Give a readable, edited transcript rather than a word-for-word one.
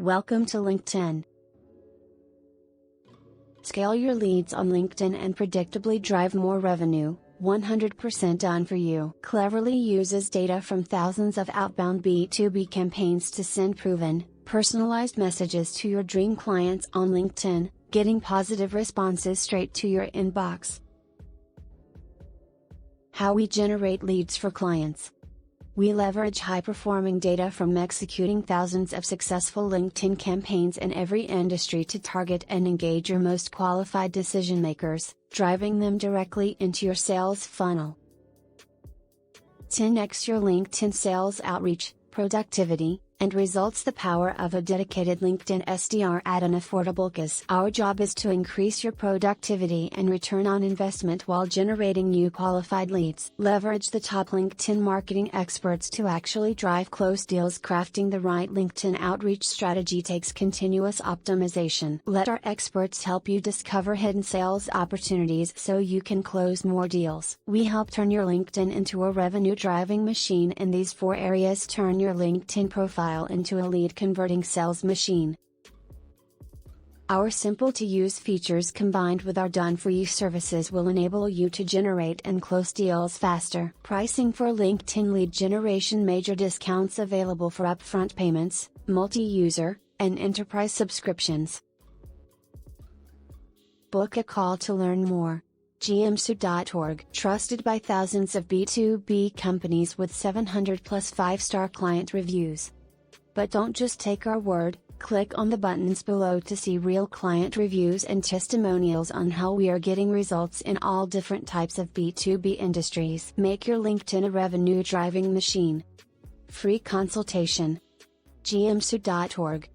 Welcome to LinkedIn. Scale your leads on LinkedIn and predictably drive more revenue, 100% done for you. Cleverly uses data from thousands of outbound B2B campaigns to send proven, personalized messages to your dream clients on LinkedIn, getting positive responses straight to your inbox. How we generate leads for clients. We leverage high-performing data from executing thousands of successful LinkedIn campaigns in every industry to target and engage your most qualified decision-makers, driving them directly into your sales funnel. 10x your LinkedIn sales outreach, productivity, and results. The power of a dedicated LinkedIn SDR at an affordable cost. Our job is to increase your productivity and return on investment while generating new qualified leads. Leverage the top LinkedIn marketing experts to actually drive close deals. Crafting the right LinkedIn outreach strategy takes continuous optimization. Let our experts help you discover hidden sales opportunities so you can close more deals. We help turn your LinkedIn into a revenue-driving machine in these 4 areas. Turn your LinkedIn profile into a lead-converting sales machine. Our simple-to-use features combined with our done-for-you services will enable you to generate and close deals faster. Pricing for LinkedIn lead generation: major discounts available for upfront payments, multi-user, and enterprise subscriptions. Book a call to learn more. gmsu.org, trusted by thousands of B2B companies with 700+ 5-star client reviews. But don't just take our word, click on the buttons below to see real client reviews and testimonials on how we are getting results in all different types of B2B industries. Make your LinkedIn a revenue-driving machine. Free consultation. gmsu.org